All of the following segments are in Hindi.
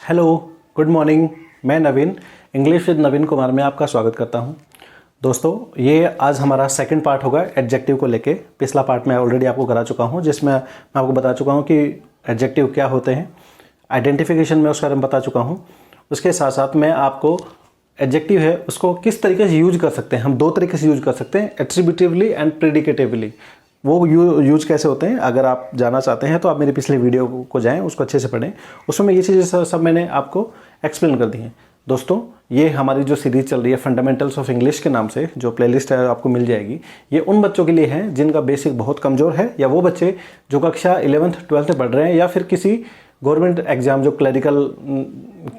Hello, good morning. मैं नवीन, इंग्लिश विद नवीन कुमार में आपका स्वागत करता हूं। दोस्तों, ये आज हमारा सेकंड पार्ट होगा एडजेक्टिव को लेके। पिछला पार्ट मैं ऑलरेडी आपको करा चुका हूं, जिसमें मैं आपको बता चुका हूं कि एडजेक्टिव क्या होते हैं। आइडेंटिफिकेशन में उसके बारे में बता चुका हूं। उसके साथ साथ मैं आपको एडजेक्टिव है उसको किस तरीके से यूज कर सकते हैं। हम दो तरीके से यूज कर सकते हैं, एट्रीब्यूटिवली एंड प्रेडिकेटिवली। वो यूज कैसे होते हैं, अगर आप जानना चाहते हैं तो आप मेरे पिछले वीडियो को जाएं, उसको अच्छे से पढ़ें। उसमें ये चीज़ें सब मैंने आपको एक्सप्लेन कर दी हैं। दोस्तों, ये हमारी जो सीरीज़ चल रही है फंडामेंटल्स ऑफ इंग्लिश के नाम से, जो प्लेलिस्ट है आपको मिल जाएगी। ये उन बच्चों के लिए है जिनका बेसिक बहुत कमज़ोर है, या वो बच्चे जो कक्षा 11th 12th में पढ़ रहे हैं, या फिर किसी गवर्नमेंट एग्जाम जो क्लरिकल,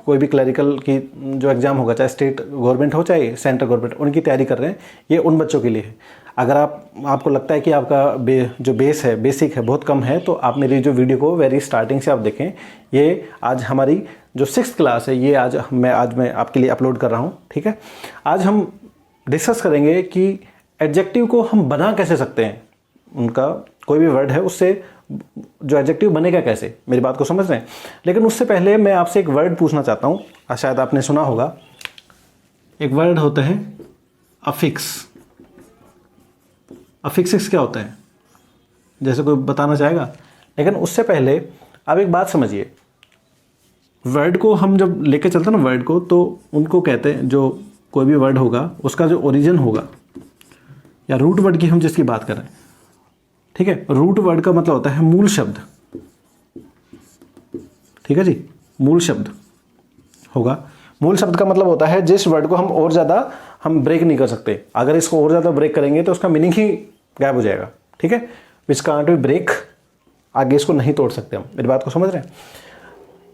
कोई भी क्लरिकल की जो एग्ज़ाम होगा, चाहे स्टेट गवर्नमेंट हो चाहे सेंट्रल गवर्नमेंट, उनकी तैयारी कर रहे हैं। ये उन बच्चों के लिए है। अगर आपको लगता है कि आपका जो बेस है, बेसिक है, बहुत कम है, तो आप मेरी जो वीडियो को वेरी स्टार्टिंग से आप देखें। ये आज हमारी जो 6th क्लास है, ये आज मैं आपके लिए अपलोड कर रहा हूँ। ठीक है, आज हम डिस्कस करेंगे कि एडजेक्टिव को हम बना कैसे सकते हैं। उनका कोई भी वर्ड है उससे जो एडजेक्टिव बनेगा कैसे, मेरी बात को समझ रहे हैं। लेकिन उससे पहले मैं आपसे एक वर्ड पूछना चाहता हूँ, शायद आपने सुना होगा। एक वर्ड होते हैं अफिक्स। अफिक्सेस क्या होते हैं, जैसे कोई बताना चाहेगा। लेकिन उससे पहले आप एक बात समझिए। वर्ड को हम जब लेके चलते हैं ना वर्ड को, तो उनको कहते हैं, जो कोई भी वर्ड होगा उसका जो ओरिजिन होगा, या रूट वर्ड की हम जिसकी बात कर रहे हैं, ठीक है। रूट वर्ड का मतलब होता है मूल शब्द। ठीक है जी, मूल शब्द होगा। मूल शब्द का मतलब होता है जिस वर्ड को हम और ज़्यादा हम ब्रेक नहीं कर सकते। अगर इसको और ज़्यादा ब्रेक करेंगे तो उसका मीनिंग ही गायब हो जाएगा। ठीक है, विच कांट बी ब्रेक, आगे इसको नहीं तोड़ सकते हम। मेरी बात को समझ रहे हैं।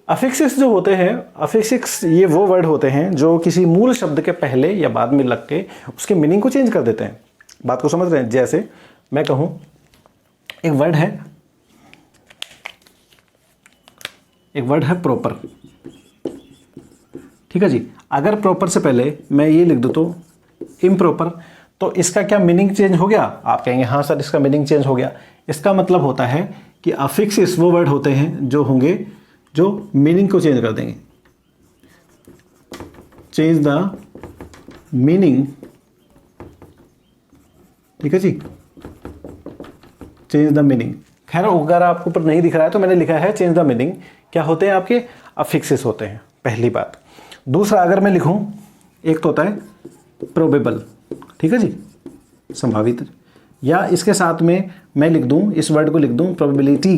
अफिक्सेस जो होते हैं, अफिक्सेस ये वो वर्ड होते हैं जो किसी मूल शब्द के पहले या बाद में लग के उसके मीनिंग को चेंज कर देते हैं। बात को समझ रहे हैं। जैसे मैं कहूँ, एक वर्ड है प्रॉपर। ठीक है जी, अगर प्रॉपर से पहले मैं ये लिख दूँ तो इम्प्रॉपर, तो इसका क्या मीनिंग चेंज हो गया? आप कहेंगे हाँ सर, इसका मीनिंग चेंज हो गया। इसका मतलब होता है कि अफिक्सेस वो वर्ड होते हैं जो होंगे जो मीनिंग को चेंज कर देंगे। Change the meaning. ठीक है जी, चेंज द मीनिंग। खैर, अगर आपको ऊपर नहीं दिख रहा है तो मैंने लिखा है चेंज द मीनिंग। क्या होते हैं आपके? अफिक्सेस होते हैं, पहली बात। दूसरा, अगर मैं लिखूं, एक तो होता है प्रोबेबल। ठीक है जी, संभावित। या इसके साथ में मैं लिख दूं, इस वर्ड को लिख दूं प्रोबेबिलिटी।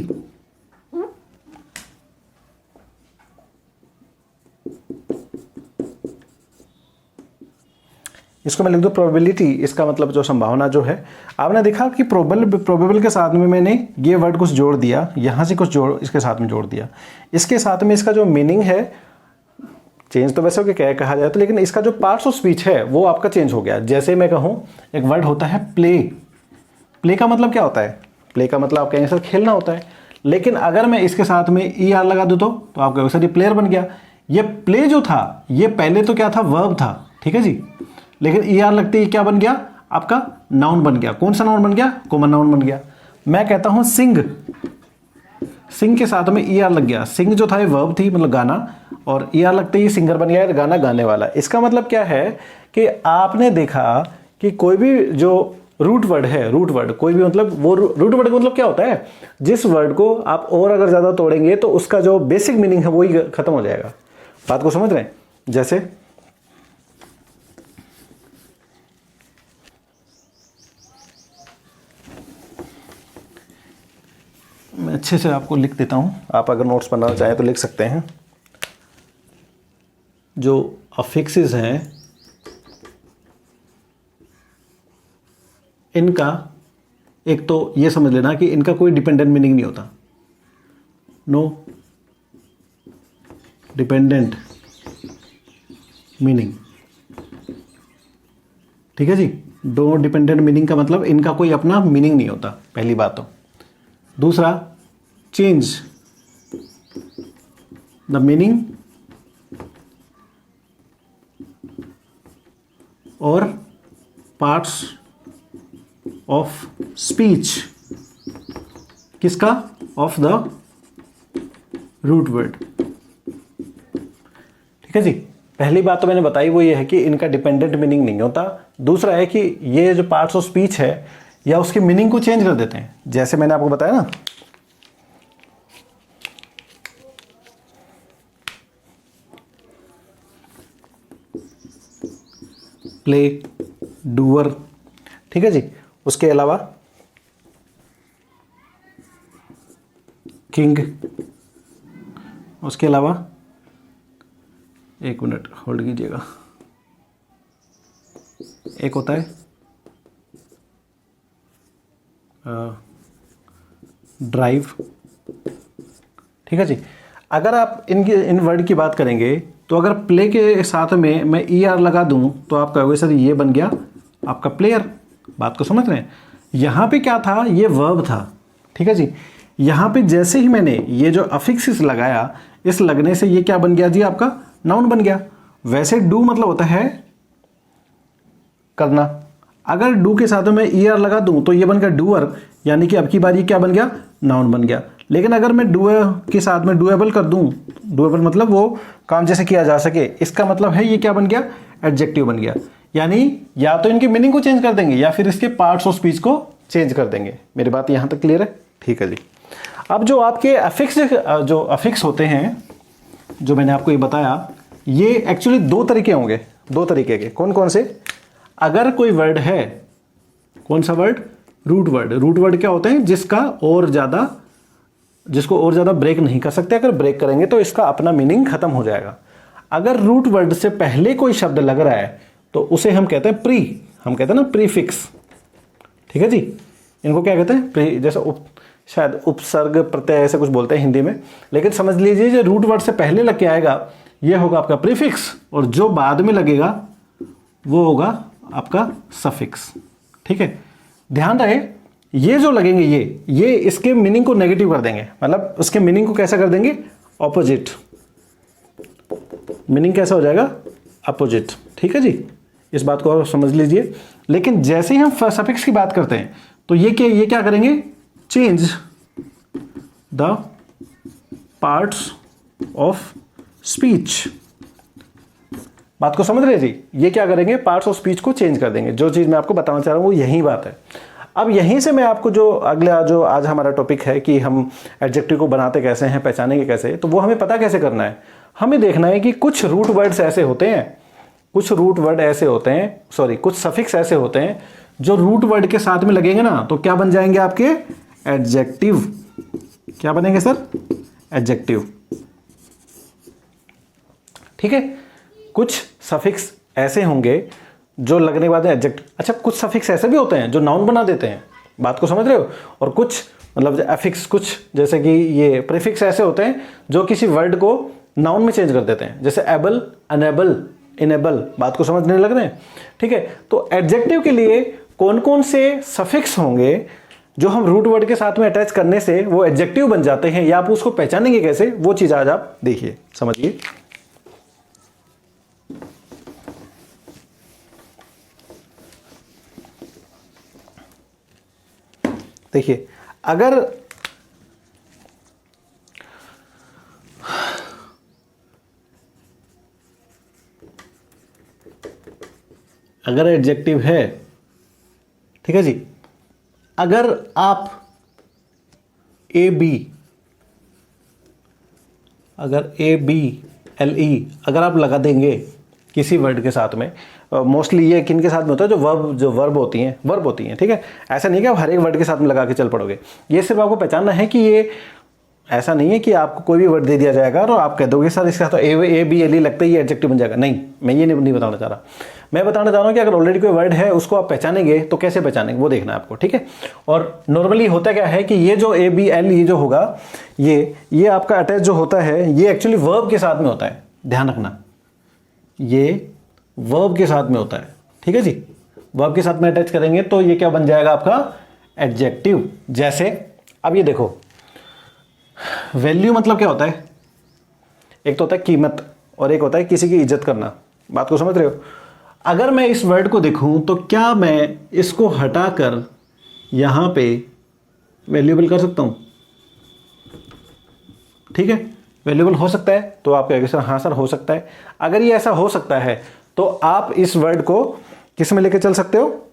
इसको मैं लिख दूं प्रोबेबिलिटी। इसका मतलब जो संभावना जो है, आपने देखा कि प्रोबेबल के साथ में मैंने ये वर्ड कुछ जोड़ दिया, यहां से कुछ इसके साथ में जोड़ दिया। इसके साथ में इसका जो मीनिंग है, चेंज तो वैसे क्या कहा जाए तो, लेकिन इसका जो पार्ट्स ऑफ स्पीच है वो आपका चेंज हो गया। जैसे मैं कहूँ, एक वर्ड होता है प्ले। प्ले का मतलब क्या होता है? प्ले का मतलब आप कहेंगे सर खेलना होता है। लेकिन अगर मैं इसके साथ में ER लगा दूँ तो आप कहोगे सर ये प्लेयर बन गया। ये प्ले जो था, ये पहले तो क्या था? वर्ब था। ठीक है जी, लेकिन ER लगते ही क्या बन गया? आपका नाउन बन गया। कौन सा नाउन बन गया? कॉमन नाउन बन गया। मैं कहता हूँ सिंग। सिंग के साथ में ER लग गया। सिंग जो था ये वर्ब थी, मतलब गाना, और ER लगते ही सिंगर बन गया, गाना गाने वाला। इसका मतलब क्या है कि आपने देखा कि कोई भी जो रूट वर्ड है, रूट वर्ड कोई भी, मतलब वो रूट वर्ड का मतलब क्या होता है? जिस वर्ड को आप और अगर ज़्यादा तोड़ेंगे तो उसका जो बेसिक मीनिंग है वही खत्म हो जाएगा। बात को समझ रहे हैं? जैसे मैं अच्छे से आपको लिख देता हूं, आप अगर नोट्स बनाना चाहें तो लिख सकते हैं। जो अफिक्सेस हैं, इनका एक तो ये समझ लेना कि इनका कोई डिपेंडेंट मीनिंग नहीं होता। No dependent meaning. ठीक है जी, नो डिपेंडेंट मीनिंग का मतलब इनका कोई अपना मीनिंग नहीं होता, पहली बात तो। दूसरा, चेंज द मीनिंग और पार्ट्स ऑफ स्पीच। किसका? Of the root word. है जी। पहली बात तो मैंने बताई वो ये है कि इनका डिपेंडेंट मीनिंग नहीं होता। दूसरा है कि ये जो पार्ट्स ऑफ स्पीच है या उसकी मीनिंग को चेंज कर देते हैं। जैसे मैंने आपको बताया ना, प्ले, डूअर, ठीक है जी। उसके अलावा किंग, उसके अलावा एक मिनट होल्ड कीजिएगा, एक होता है ड्राइव, ठीक है जी। अगर आप इन वर्ड की बात करेंगे तो अगर प्ले के साथ में मैं ER लगा दूं तो आप कहोगे सर ये बन गया आपका प्लेयर। बात को समझ रहे हैं? यहाँ पे क्या था, ये वर्ब था, ठीक है जी। यहाँ पे जैसे ही मैंने ये जो अफिक्स लगाया, इस लगने से ये क्या बन गया जी, आपका नाउन बन गया। वैसे डू मतलब होता है करना। अगर डू के साथ में मैं ER लगा दूं तो ये बन गया डूअर, यानी कि अब की बार ये क्या बन गया, नाउन बन गया। लेकिन अगर मैं डूअर के साथ में डूएबल कर दूं, डूएबल मतलब वो काम जैसे किया जा सके, इसका मतलब है ये क्या बन गया, एडजेक्टिव बन गया। यानी या तो इनकी मीनिंग को चेंज कर देंगे या फिर इसके पार्ट्स ऑफ स्पीच को चेंज कर देंगे। मेरी बात यहां तक क्लियर है? ठीक है जी। अब जो आपके अफिक्स होते हैं, जो मैंने आपको ये बताया, ये एक्चुअली दो तरीके होंगे, दो तरीके के। कौन कौन से? अगर कोई वर्ड है, कौन सा word, root word. Root word क्या होते हैं, जिसको और ज़्यादा ब्रेक नहीं कर सकते। अगर ब्रेक करेंगे तो इसका अपना मीनिंग खत्म हो जाएगा। अगर रूट वर्ड से पहले कोई शब्द लग रहा है तो उसे हम कहते हैं प्री, हम कहते हैं ना प्रीफिक्स, ठीक है जी। इनको क्या कहते हैं, प्री। जैसे शायद उपसर्ग प्रत्यय ऐसे कुछ बोलते हैं हिंदी में, लेकिन समझ लीजिए जो रूट वर्ड से पहले लग के आएगा ये होगा आपका प्रीफिक्स, और जो बाद में लगेगा वो होगा आपका सफिक्स, ठीक है। ध्यान रहे, ये जो लगेंगे ये इसके मीनिंग को नेगेटिव कर देंगे, मतलब उसके मीनिंग को कैसा कर देंगे, ऑपोजिट। मीनिंग कैसा हो जाएगा, अपोजिट, ठीक है जी। इस बात को और समझ लीजिए। लेकिन जैसे ही हम सफिक्स की बात करते हैं तो ये क्या करेंगे, change the parts of speech. बात को समझ रहे जी, ये क्या करेंगे, पार्ट्स ऑफ स्पीच को चेंज कर देंगे। जो चीज़ मैं आपको बताना चाह रहा हूँ वो यही बात है। अब यहीं से मैं आपको जो अगला जो आज हमारा टॉपिक है कि हम एडजेक्टिव को बनाते कैसे हैं, पहचानेंगे कैसे, तो वो हमें पता कैसे करना है। हमें देखना है कि कुछ रूट वर्ड्स ऐसे होते हैं, कुछ सफिक्स ऐसे होते हैं जो रूट वर्ड के साथ में लगेंगे ना तो क्या बन जाएंगे आपके, एडजेक्टिव। क्या बनेंगे सर, एडजेक्टिव, ठीक है। कुछ सफिक्स ऐसे होंगे जो लगने के बाद एडजेक्टिव। अच्छा, कुछ सफिक्स ऐसे भी होते हैं जो नाउन बना देते हैं। बात को समझ रहे हो? और कुछ मतलब एफिक्स, कुछ जैसे कि ये प्रीफिक्स ऐसे होते हैं जो किसी वर्ड को नाउन में चेंज कर देते हैं, जैसे एबल, अनेबल, इनेबल। बात को समझने लग रहे हैं, ठीक है। तो एडजेक्टिव के लिए कौन कौन से सफिक्स होंगे जो हम रूट वर्ड के साथ में अटैच करने से वो एडजेक्टिव बन जाते हैं, या आप उसको पहचानेंगे कैसे, वो चीज आज आप देखिए, समझिए। देखिए, अगर एडजेक्टिव है, ठीक है जी, अगर आप ABLE अगर आप लगा देंगे किसी वर्ड के साथ में, मोस्टली ये किन के साथ में होता है, जो वर्ब होती हैं, ठीक है। ऐसा नहीं कि आप हर एक वर्ड के साथ में लगा के चल पड़ोगे। ये सिर्फ आपको पहचानना है कि ये ऐसा नहीं है कि आपको कोई भी वर्ड दे दिया जाएगा और आप कह दोगे सर इसके साथ ABLE लगता है ये एडजेक्टिव बन जाएगा। नहीं, मैं ये नहीं बताना चाह रहा। मैं बताना चाह रहा हूँ कि अगर ऑलरेडी कोई वर्ड है उसको आप पहचानेंगे तो कैसे पहचानेंगे वो देखना है आपको, ठीक है। और नॉर्मली होता क्या है कि ये जो ABLE जो होगा, ये आपका अटैच जो होता है ये एक्चुअली वर्ब के साथ में होता है। ध्यान रखना, ये वर्ब के साथ में होता है, ठीक है जी। वर्ब के साथ में अटैच करेंगे तो ये क्या बन जाएगा आपका, एडजेक्टिव। जैसे अब ये देखो, वैल्यू मतलब क्या होता है, एक तो होता है कीमत और एक होता है किसी की इज्जत करना। बात को समझ रहे हो? अगर मैं इस वर्ड को देखूं तो क्या मैं इसको हटाकर यहां पे वैल्यूएबल कर सकता हूं, ठीक है। वैल्यूएबल हो सकता है? तो आप कहेंगे सर हाँ सर हो सकता है। अगर ये ऐसा हो सकता है तो आप इस वर्ड को किस में लेके चल सकते हो?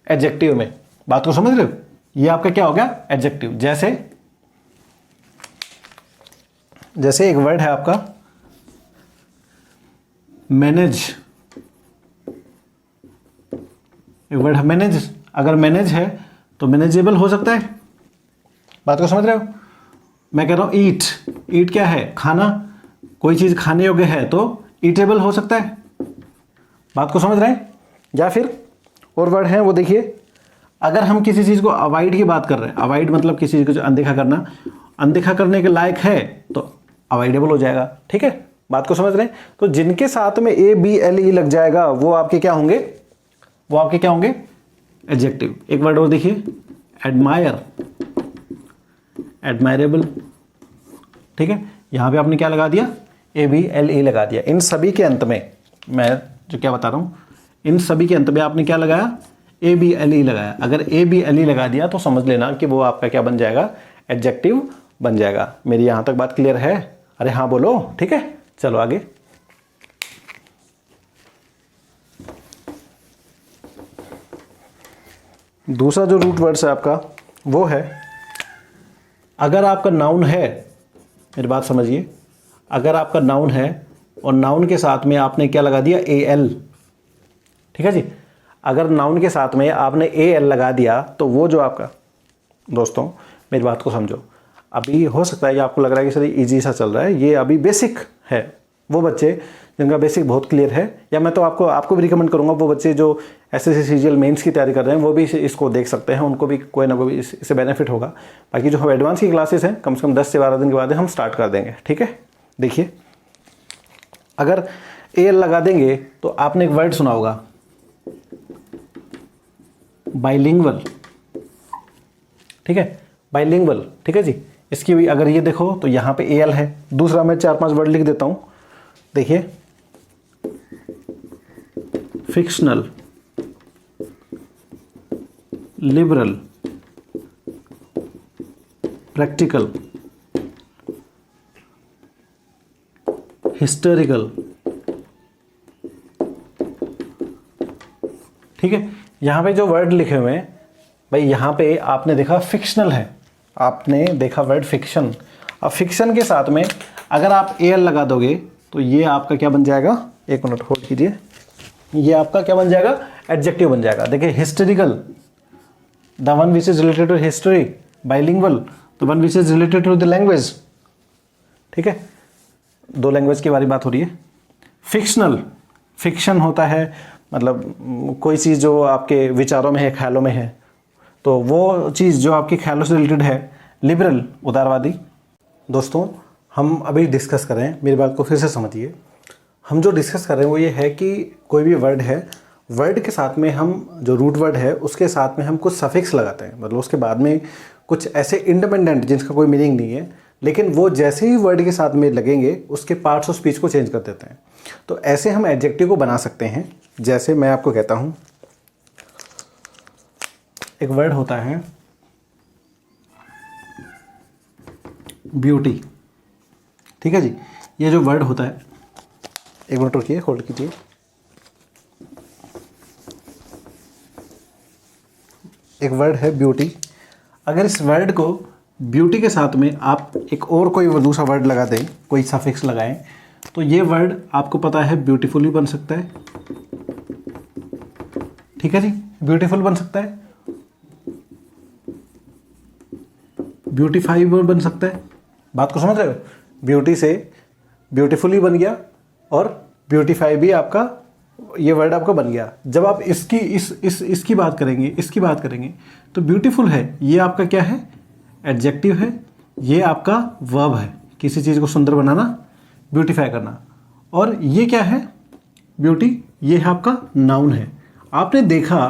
एडजेक्टिव में। बात को समझ रहे हो? ये आपका क्या हो गया? एडजेक्टिव। जैसे एक वर्ड है आपका मैनेज, एक वर्ड है मैनेज। अगर मैनेज है तो मैनेजेबल हो सकता है। बात को समझ रहे हो? मैं कह रहा हूं ईट, ईट क्या है? खाना। कोई चीज खाने योग्य है तो ईटेबल हो सकता है। बात को समझ रहे हैं? या फिर और वर्ड है वो देखिए, अगर हम किसी चीज को अवॉइड की बात कर रहे हैं, अवॉइड मतलब किसी चीज को अनदेखा करना, अनदेखा करने के लायक है तो अवॉइडेबल हो जाएगा। ठीक है, बात को समझ रहे हैं? तो जिनके साथ में ABLE लग जाएगा वो आपके क्या होंगे? वो आपके क्या होंगे? एडजेक्टिव। एक वर्ड और देखिए, एडमायर, एडमायरेबल। ठीक है, यहां पे आपने क्या लगा दिया? ABLE लगा दिया। इन सभी के अंत में, मैं जो क्या बता रहा हूं, इन सभी के अंत में आपने क्या लगाया? ABLE लगाया। अगर ABLE लगा दिया तो समझ लेना कि वो आपका क्या बन जाएगा? एडजेक्टिव बन जाएगा। मेरी यहां तक बात क्लियर है? अरे हाँ बोलो। ठीक है, चलो आगे। दूसरा जो रूट वर्ड्स है आपका वो है, अगर आपका नाउन है, मेरी बात समझिए, अगर आपका नाउन है और नाउन के साथ में आपने क्या लगा दिया? AL। ठीक है जी, अगर नाउन के साथ में आपने AL लगा दिया तो वो जो आपका, दोस्तों मेरी बात को समझो, अभी हो सकता है कि आपको लग रहा है कि सर इजी सा चल रहा है, ये अभी बेसिक है। वो बच्चे जिनका बेसिक बहुत क्लियर है, या मैं तो आपको भी रिकमेंड करूंगा, वो बच्चे जो SSC CGL मेंस की तैयारी कर रहे हैं वो भी इसको देख सकते हैं, उनको भी कोई ना कोई इससे बेनिफिट होगा। बाकी जो हम एडवांस की क्लासेस हैं कम से कम 10 से 12 दिन के बाद हम स्टार्ट कर देंगे। ठीक है, देखिए अगर AL लगा देंगे तो आपने एक वर्ड सुना होगा बाइलिंगुअल। ठीक है, बाइलिंगुअल। ठीक है जी, इसकी भी अगर ये देखो तो यहाँ पे AL है। दूसरा मैं 4-5 वर्ड लिख देता हूँ, देखिए, फिक्शनल, लिबरल, प्रैक्टिकल, हिस्टोरिकल। ठीक है, यहां पे जो वर्ड लिखे हुए हैं भाई, यहां पे आपने देखा फिक्शनल है, आपने देखा वर्ड फिक्शन। अब फिक्शन के साथ में अगर आप AL लगा दोगे तो ये आपका क्या बन जाएगा? एक मिनट होल्ड कीजिए, ये आपका क्या बन जाएगा? एडजेक्टिव बन जाएगा। देखिए, historical, the one which is related to history. Bilingual, the one which is related to the language. ठीक है, 2 लैंग्वेज की बारी बात हो रही है। फिक्शनल, फिक्शन होता है मतलब कोई चीज़ जो आपके विचारों में है, ख्यालों में है, तो वो चीज़ जो आपके ख्यालों से रिलेटेड है। लिबरल, उदारवादी। दोस्तों हम अभी डिस्कस कर रहे हैं, मेरी बात को फिर से समझिए, हम जो डिस्कस कर रहे हैं वो ये है कि कोई भी वर्ड है, वर्ड के साथ में हम जो रूट वर्ड है उसके साथ में हम कुछ सफिक्स लगाते हैं, मतलब उसके बाद में कुछ ऐसे इंडिपेंडेंट जिनका कोई मीनिंग नहीं है, लेकिन वो जैसे ही वर्ड के साथ में लगेंगे उसके पार्ट्स ऑफ स्पीच को चेंज कर देते हैं। तो ऐसे हम एडजेक्टिव को बना सकते हैं। जैसे मैं आपको कहता हूं, एक वर्ड होता है ब्यूटी। ठीक है जी, ये जो वर्ड होता है, एक मिनट रुकिए, होल्ड कीजिए। एक वर्ड है ब्यूटी। अगर इस वर्ड को ब्यूटी के साथ में आप एक और कोई दूसरा वर्ड लगा दें, कोई सफिक्स लगाएं, तो ये वर्ड आपको पता है ब्यूटीफुल भी बन सकता है। ठीक है जी, ब्यूटीफुल बन सकता है, ब्यूटीफाई बन सकता है। बात को समझ रहे हो? ब्यूटी से ब्यूटीफुली बन गया और ब्यूटीफाई भी आपका, ये वर्ड आपका बन गया। जब आप इसकी बात करेंगे तो ब्यूटीफुल है, ये आपका क्या है? एडजेक्टिव है। ये आपका वर्ब है, किसी चीज़ को सुंदर बनाना, ब्यूटीफाई करना। और ये क्या है? ब्यूटी, ये है आपका नाउन है। आपने देखा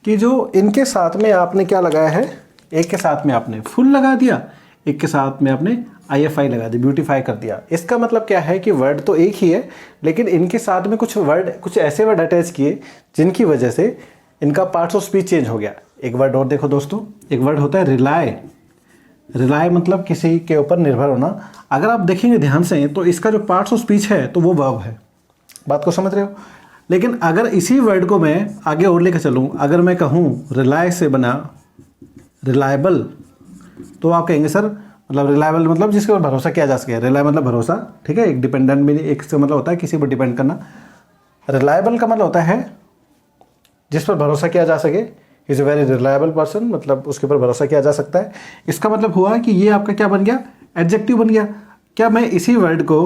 कि जो इनके साथ में आपने क्या लगाया है, एक के साथ में आपने फुल लगा दिया, एक के साथ में आपने IFI लगा दी, ब्यूटीफाई कर दिया। इसका मतलब क्या है कि वर्ड तो एक ही है, लेकिन इनके साथ में कुछ ऐसे वर्ड अटैच किए जिनकी वजह से इनका पार्ट्स ऑफ स्पीच चेंज हो गया। एक वर्ड और देखो दोस्तों, एक वर्ड होता है रिलाय। रिलाय मतलब किसी के ऊपर निर्भर होना। अगर आप देखेंगे ध्यान से तो इसका जो पार्ट्स ऑफ स्पीच है तो वो वर्ब है। बात को समझ रहे हो? लेकिन अगर इसी वर्ड को मैं आगे और लेकर चलूँ, अगर मैं कहूँ रिलाय से बना रिलायबल, तो आप कहेंगे सर मतलब रिलायबल मतलब जिसके ऊपर भरोसा किया जा सके। रिलाय मतलब भरोसा, ठीक है। एक डिपेंडेंट भी एक से मतलब होता है किसी पर डिपेंड करना। रिलायबल का मतलब होता है जिस पर भरोसा किया जा सके। Is a very reliable person, मतलब उसके ऊपर भरोसा किया जा सकता है। इसका मतलब हुआ कि ये आपका क्या बन गया, एडजेक्टिव बन गया। क्या मैं इसी वर्ड को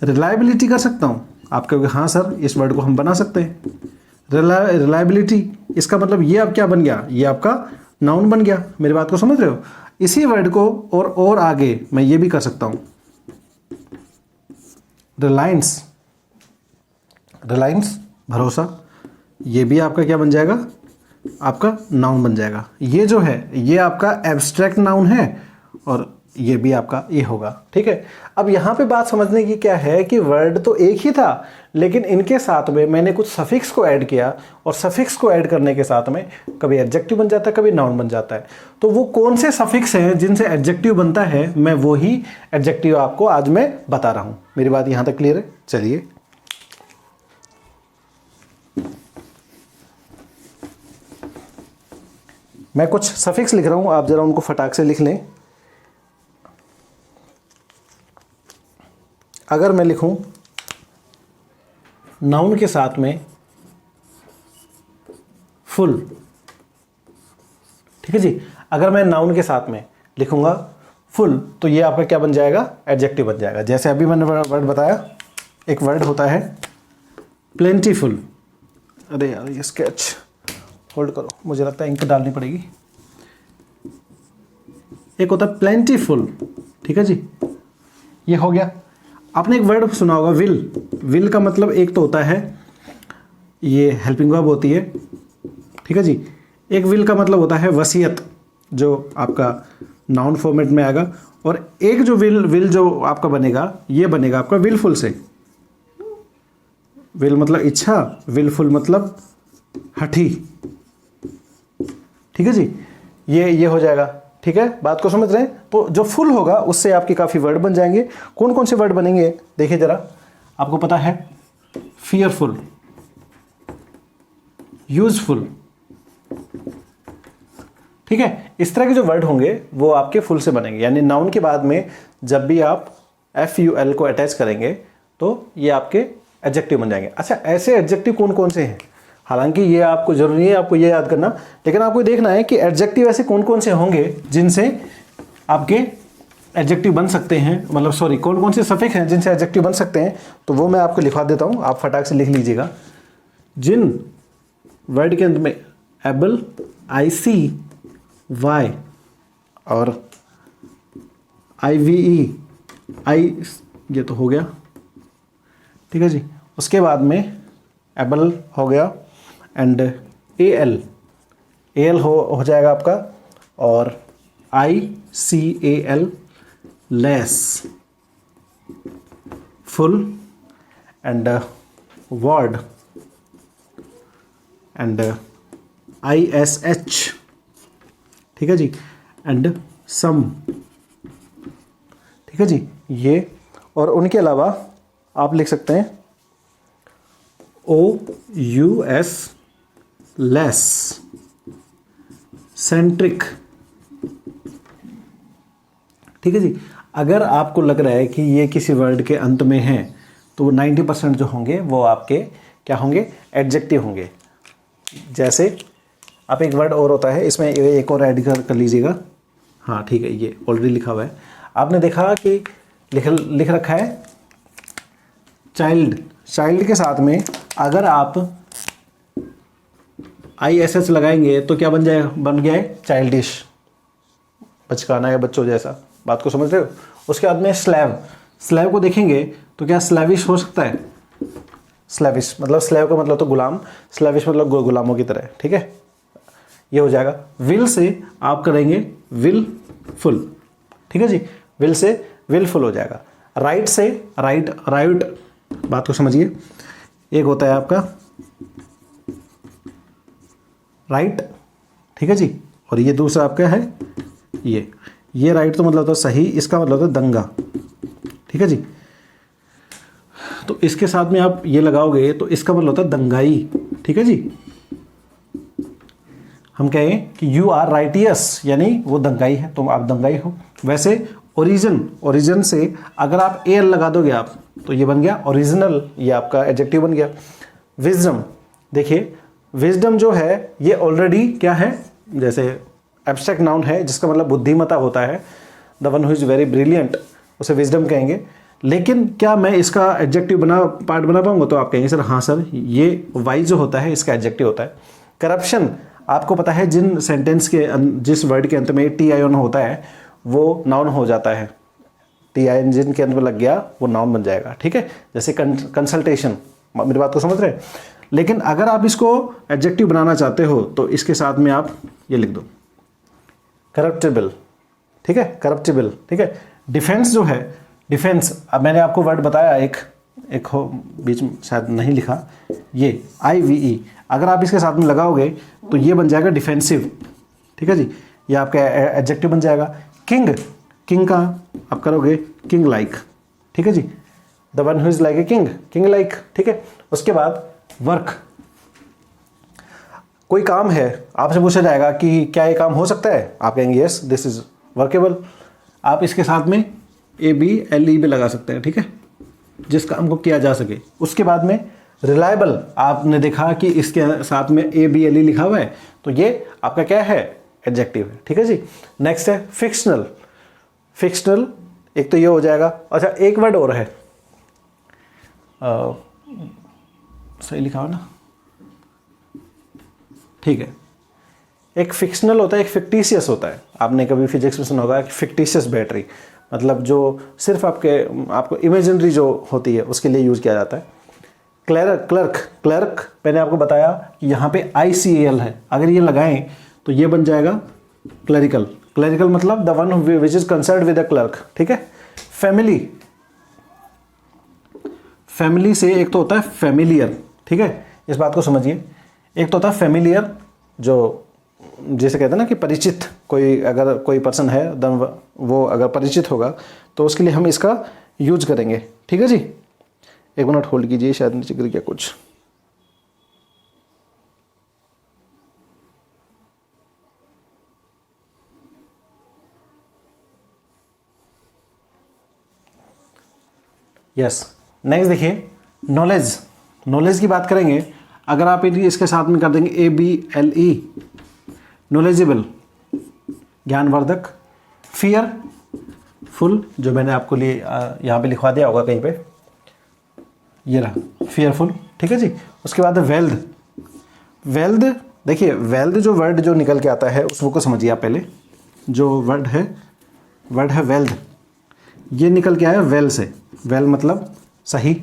रिलायबिलिटी कर सकता हूँ? आप कहोगे हाँ सर, इस वर्ड को हम बना सकते हैं। रिलायबिलिटी, इसका मतलब ये अब क्या बन गया, ये आपका नाउन बन गया। मेरी बात को समझ रहे हो? इसी वर्ड को और आगे मैं ये भी कर सकता हूँ, रिलायंस, रिलायंस भरोसा, ये भी आपका क्या बन जाएगा, आपका नाउन बन जाएगा। ये जो है ये आपका एब्स्ट्रैक्ट नाउन है और ये भी आपका ये होगा, ठीक है। अब यहाँ पे बात समझने की क्या है कि वर्ड तो एक ही था, लेकिन इनके साथ में मैंने कुछ सफिक्स को ऐड किया, और सफिक्स को ऐड करने के साथ में कभी एडजेक्टिव बन जाता है, कभी नाउन बन जाता है। तो वो कौन से सफिक्स हैं जिनसे एडजेक्टिव बनता है, मैं वो ही एडजेक्टिव आपको आज मैं बता रहा हूँ। मेरी बात यहाँ तक क्लियर है? चलिए, मैं कुछ सफिक्स लिख रहा हूँ, आप जरा उनको फटाक से लिख लें। अगर मैं लिखूं नाउन के साथ में फुल, ठीक है जी, अगर मैं नाउन के साथ में लिखूंगा फुल, तो ये आपका क्या बन जाएगा, एडजेक्टिव बन जाएगा। जैसे अभी मैंने वर्ड बताया, एक वर्ड होता है प्लेंटीफुल। अरे यार ये स्केच होल्ड करो, मुझे लगता है इंक डालनी पड़ेगी। एक होता है प्लेंटीफुल, ठीक है जी, ये हो गया। आपने एक वर्ड सुना होगा विल। विल का मतलब एक तो होता है ये हेल्पिंग वर्ब होती है, ठीक है जी। एक विल का मतलब होता है वसीयत, जो आपका नाउन फॉर्मेट में आएगा। और एक जो विल जो आपका बनेगा, ये बनेगा आपका विलफुल से। विल मतलब इच्छा, विलफुल मतलब हठी, ठीक है जी। ये हो जाएगा, ठीक है। बात को समझ रहे हैं? तो जो फुल होगा उससे आपके काफ़ी वर्ड बन जाएंगे। कौन कौन से वर्ड बनेंगे देखिए ज़रा, आपको पता है फियरफुल, यूजफुल, ठीक है। इस तरह के जो वर्ड होंगे वो आपके फुल से बनेंगे, यानी नाउन के बाद में जब भी आप FUL को अटैच करेंगे तो ये आपके एडजेक्टिव बन जाएंगे। अच्छा, ऐसे एडजेक्टिव कौन कौन से हैं? हालांकि ये आपको जरूरी है आपको ये याद करना, लेकिन आपको देखना है कि एडजेक्टिव ऐसे कौन कौन से होंगे जिनसे आपके एडजेक्टिव बन सकते हैं, मतलब सॉरी, कौन कौन से सफिक्स हैं जिनसे एडजेक्टिव बन सकते हैं। तो वो मैं आपको लिखवा देता हूँ, आप फटाक से लिख लीजिएगा। जिन वर्ड के अंत में एबल, ICY और IVE, आई, ये तो हो गया, ठीक है जी। उसके बाद में एबल हो गया एंड AL हो जाएगा आपका, और ICAL less, full and word and ISH, ठीक है जी, एंड सम, ठीक है जी। ये और उनके अलावा आप लिख सकते हैं OUS लेस, सेंट्रिक, ठीक है जी। अगर आपको लग रहा है कि ये किसी वर्ड के अंत में है तो 90% जो होंगे वो आपके क्या होंगे, एडजेक्टिव होंगे। जैसे आप एक वर्ड और होता है, इसमें एक और ऐड कर लीजिएगा। हाँ ठीक है, ये ऑलरेडी लिखा हुआ है। आपने देखा कि लिख रखा है चाइल्ड। चाइल्ड के साथ में अगर आप ISH लगाएंगे तो क्या बन जाएगा, बन गया है चाइल्डिश, बचकाना या बच्चों जैसा। बात को समझ रहे हो? उसके बाद में स्लैव। स्लैव को देखेंगे तो क्या स्लैविश हो सकता है? स्लैविश मतलब स्लैव का मतलब तो गुलाम, स्लैविश मतलब गुलामों की तरह, ठीक है। ये हो जाएगा। विल से आप करेंगे विल फुल, ठीक है जी, विल से विलफुल हो जाएगा। राइट से राइट, बात को समझिए। एक होता है आपका राइट, ठीक है जी, और ये दूसरा आपका है ये राइट तो मतलब होता है सही, इसका मतलब होता है दंगा, ठीक है जी। तो इसके साथ में आप ये लगाओगे तो इसका मतलब होता है दंगाई, ठीक है जी। हम कहें कि यू आर राइटियस, यानी वो दंगाई है, तुम आप दंगाई हो। वैसे ओरिजिन से अगर आप एल लगा दोगे आप तो ये बन गया ओरिजिनल, ये आपका एडजेक्टिव बन गया। विजडम, देखिए विजडम जो है ये ऑलरेडी क्या है, जैसे एब्स्ट्रैक्ट नाउन है जिसका मतलब बुद्धिमता होता है, the one who is very brilliant, उसे विजडम कहेंगे। लेकिन क्या मैं इसका एडजेक्टिव पार्ट बना पाऊंगा? तो आप कहेंगे सर हाँ सर, ये वाई जो होता है इसका एडजेक्टिव होता है। करप्शन, आपको पता है जिन सेंटेंस के जिस वर्ड के अंत में टी आई एन होता है वो नाउन हो जाता है, टी आई एन जिनके अंत में लग गया वो नाउन बन जाएगा, ठीक है। जैसे कंसल्टेशन, मेरी बात को समझ रहे हैं। लेकिन अगर आप इसको एडजेक्टिव बनाना चाहते हो तो इसके साथ में आप ये लिख दो करप्टेबल, ठीक है, करप्टेबल, ठीक है। डिफेंस जो है, डिफेंस, अब मैंने आपको वर्ड बताया एक हो बीच में शायद नहीं लिखा, ये IVE, अगर आप इसके साथ में लगाओगे तो ये बन जाएगा डिफेंसिव, ठीक है जी, ये आपका एडजेक्टिव बन जाएगा। किंग का आप करोगे किंग लाइक, ठीक है जी, the one who is like a king like, ठीक है। उसके बाद वर्क, कोई काम है, आपसे पूछा जाएगा कि क्या ये काम हो सकता है, आप कहेंगे यस दिस इज वर्केबल। आप इसके साथ में ABLE भी लगा सकते हैं, ठीक है, जिस काम को किया जा सके। उसके बाद में रिलायबल, आपने देखा कि इसके साथ में ABLE लिखा हुआ है तो ये आपका क्या है, एडजेक्टिव है, ठीक है जी। नेक्स्ट है फिक्शनल, एक तो ये हो जाएगा। अच्छा एक वर्ड और है, सही लिखा हो ना, ठीक है। एक फिक्शनल होता है, एक फिक्टिशियस होता है। आपने कभी फिजिक्स में सुना होगा कि फिक्टिशियस बैटरी, मतलब जो सिर्फ आपको इमेजिनरी जो होती है उसके लिए यूज किया जाता है। क्लर्क मैंने आपको बताया कि यहाँ पे ICAL है, अगर ये लगाएं तो ये बन जाएगा क्लरिकल मतलब the one which is concerned with the clerk, ठीक है। फैमिली से एक तो होता है फैमिलियर, ठीक है, इस बात को समझिए। एक तो होता है फैमिलियर, जो जैसे कहते हैं ना कि परिचित, अगर कोई पर्सन है वो अगर परिचित होगा तो उसके लिए हम इसका यूज करेंगे, ठीक है जी। एक मिनट होल्ड कीजिए, शायद नीचे गिर गया कुछ। यस, नेक्स्ट देखिए नॉलेज की बात करेंगे। अगर आप इसके साथ में कर देंगे ABLE, नॉलेजेबल, ज्ञानवर्धक। फुल, जो मैंने आपको लिए यहाँ पे लिखवा दिया होगा कहीं पे, ये रहा फियरफुल, ठीक है जी। उसके बाद वेल्थ, देखिए वेल्थ जो वर्ड जो निकल के आता है उसको समझिए आप पहले। जो वर्ड है वेल्थ, ये निकल के आया वेल से, वेल मतलब सही,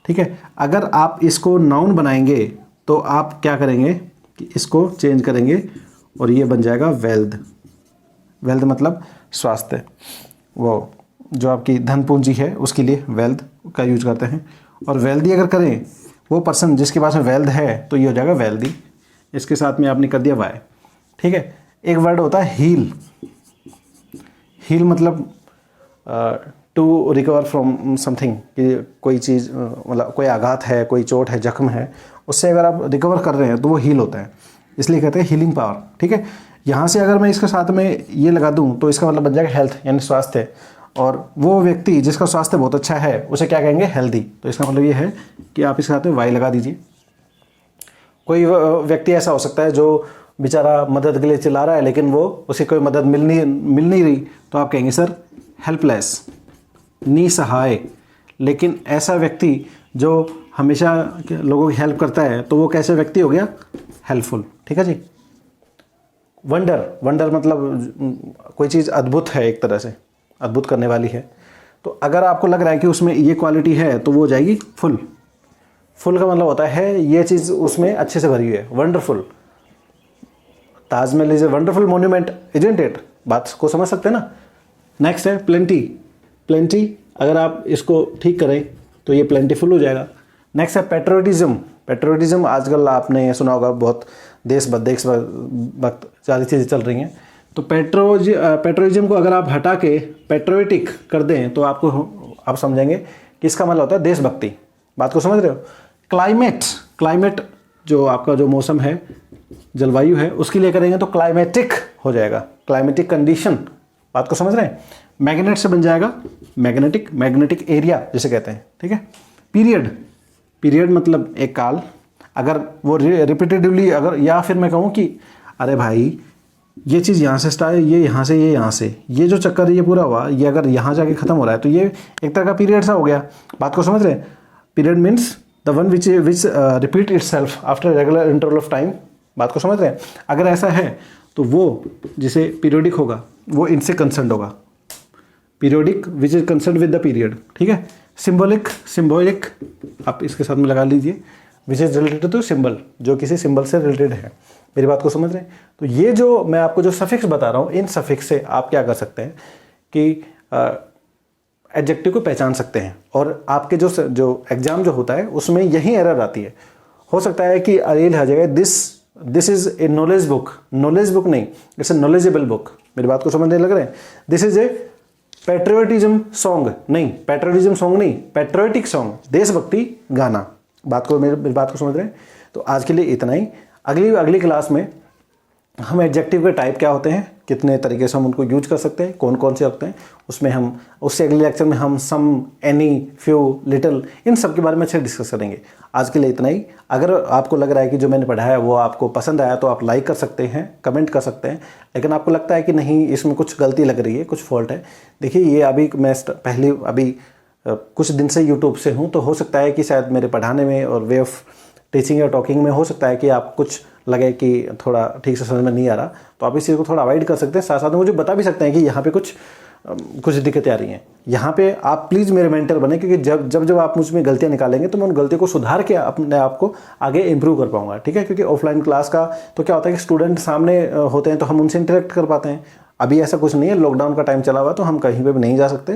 ठीक है। अगर आप इसको नाउन बनाएंगे तो आप क्या करेंगे कि इसको चेंज करेंगे और ये बन जाएगा वेल्थ मतलब स्वास्थ्य, वो जो आपकी धन पूंजी है उसके लिए वेल्थ का यूज करते हैं। और वेल्दी अगर करें, वो पर्सन जिसके पास में वेल्थ है तो ये हो जाएगा वेल्दी, इसके साथ में आपने कर दिया वाई, ठीक है। एक वर्ड होता है हील मतलब टू रिकवर फ्रॉम समथिंग, कि कोई चीज़ मतलब कोई आघात है, कोई चोट है, जख्म है, उससे अगर आप रिकवर कर रहे हैं तो वो हील होता है, इसलिए कहते हैं हीलिंग पावर, ठीक है। यहाँ से अगर मैं इसके साथ में ये लगा दूँ तो इसका मतलब बन जाएगा हेल्थ, यानी स्वास्थ्य। और वो व्यक्ति जिसका स्वास्थ्य बहुत अच्छा है उसे क्या कहेंगे, हेल्दी। तो इसका मतलब ये है कि आप इसके साथ में वाई लगा दीजिए। कोई व्यक्ति ऐसा हो सकता है जो बेचारा मदद के लिए चिल्ला रहा है लेकिन वो उसे कोई मदद मिल नहीं रही, तो आप कहेंगे सर हेल्पलेस, निसहाय। लेकिन ऐसा व्यक्ति जो हमेशा लोगों की हेल्प करता है तो वो कैसे व्यक्ति हो गया, हेल्पफुल, ठीक है जी। वंडर मतलब कोई चीज़ अद्भुत है, एक तरह से अद्भुत करने वाली है। तो अगर आपको लग रहा है कि उसमें ये क्वालिटी है तो वो हो जाएगी फुल का मतलब होता है ये चीज़ उसमें अच्छे से भरी हुई है, wonderful. Taj Mahal is a wonderful monument, isn't it, बात को समझ सकते हैं ना। नेक्स्ट है प्लेंटी, अगर आप इसको ठीक करें तो ये प्लेंटीफुल हो जाएगा। नेक्स्ट है पेट्रोटिज्म, आजकल आपने सुना होगा, बहुत देश भक्त सारी चीज़ें चल रही हैं, तो पेट्रोइज्म को अगर आप हटा के पेट्रोइटिक कर दें तो आप समझेंगे कि इसका मतलब होता है देशभक्ति। बात को समझ रहे हो? क्लाइमेट जो आपका जो मौसम है, जलवायु है, उसके लिए करेंगे तो क्लाइमेटिक हो जाएगा, क्लाइमेटिक कंडीशन। बात को समझ रहे हैं? मैग्नेट से बन जाएगा मैग्नेटिक एरिया जिसे कहते हैं, ठीक है। पीरियड मतलब एक काल। अगर वो रिपीटेटिवली अगर, या फिर मैं कहूँ कि अरे भाई ये चीज़ यहाँ से स्टार्ट, ये यहाँ से, ये यहाँ से, ये जो चक्कर ये पूरा हुआ, ये अगर यहाँ जाके ख़त्म हो रहा है तो ये एक तरह का पीरियड सा हो गया। बात को समझ रहे हैं? Period means the one which repeat itself after regular interval of time. बात को समझ रहे हैं? अगर ऐसा है तो वो जिसे पीरियोडिक होगा वो इनसे कंसर्न होगा, periodic which is concern with the period, ठीक है। सिंबॉलिक आप इसके साथ में लगा लीजिए, which is related to symbol, जो किसी सिंबल से रिलेटेड है। मेरी बात को समझ रहे हैं? तो ये जो मैं आपको जो सफिक्स बता रहा हूँ, इन सफिक्स से आप क्या कर सकते हैं कि एडजेक्टिव को पहचान सकते हैं। और आपके जो एग्जाम जो होता है उसमें यही एरर आती है। हो सकता है कि अरेल आ जाएगा this is a knowledge book नहीं, इट्स ए नॉलेजेबल बुक। मेरी बात को समझने लग रहे हैं? This is a patriotism song नहीं, पेट्रियोटिक सॉन्ग, देशभक्ति गाना। मेरी बात को समझ रहे हैं? तो आज के लिए इतना ही। अगली क्लास में हम एडजेक्टिव के टाइप क्या होते हैं, कितने तरीके से हम उनको यूज कर सकते हैं, कौन कौन से होते हैं, उससे अगले लेक्चर में हम सम, एनी, फ्यू, लिटिल, इन सब के बारे में अच्छे डिस्कस करेंगे। आज के लिए इतना ही। अगर आपको लग रहा है कि जो मैंने पढ़ाया वो आपको पसंद आया तो आप लाइक कर सकते हैं, कमेंट कर सकते हैं। लेकिन आपको लगता है कि नहीं इसमें कुछ गलती लग रही है, कुछ फॉल्ट है, देखिए ये अभी मैं अभी कुछ दिन से यूट्यूब से हूँ, तो हो सकता है कि शायद मेरे पढ़ाने में और वे ऑफ टीचिंग या टॉकिंग में हो सकता है कि आप कुछ लगे कि थोड़ा ठीक से समझ में नहीं आ रहा, तो आप इस चीज़ को थोड़ा अवॉइड कर सकते हैं। साथ साथ में मुझे बता भी सकते हैं कि यहाँ पे कुछ दिक्कतें आ रही हैं। यहाँ पे आप प्लीज़ मेरे मेंटर बने, क्योंकि जब आप मुझ में गलतियाँ निकालेंगे तो मैं उन गलतियों को सुधार के अपने आप को आगे इंप्रूव कर पाऊंगा, ठीक है। क्योंकि ऑफलाइन क्लास का तो क्या होता है कि स्टूडेंट सामने होते हैं तो हम उनसे इंटरेक्ट कर पाते हैं। अभी ऐसा कुछ नहीं है, लॉकडाउन का टाइम चला हुआ तो हम कहीं पर भी नहीं जा सकते।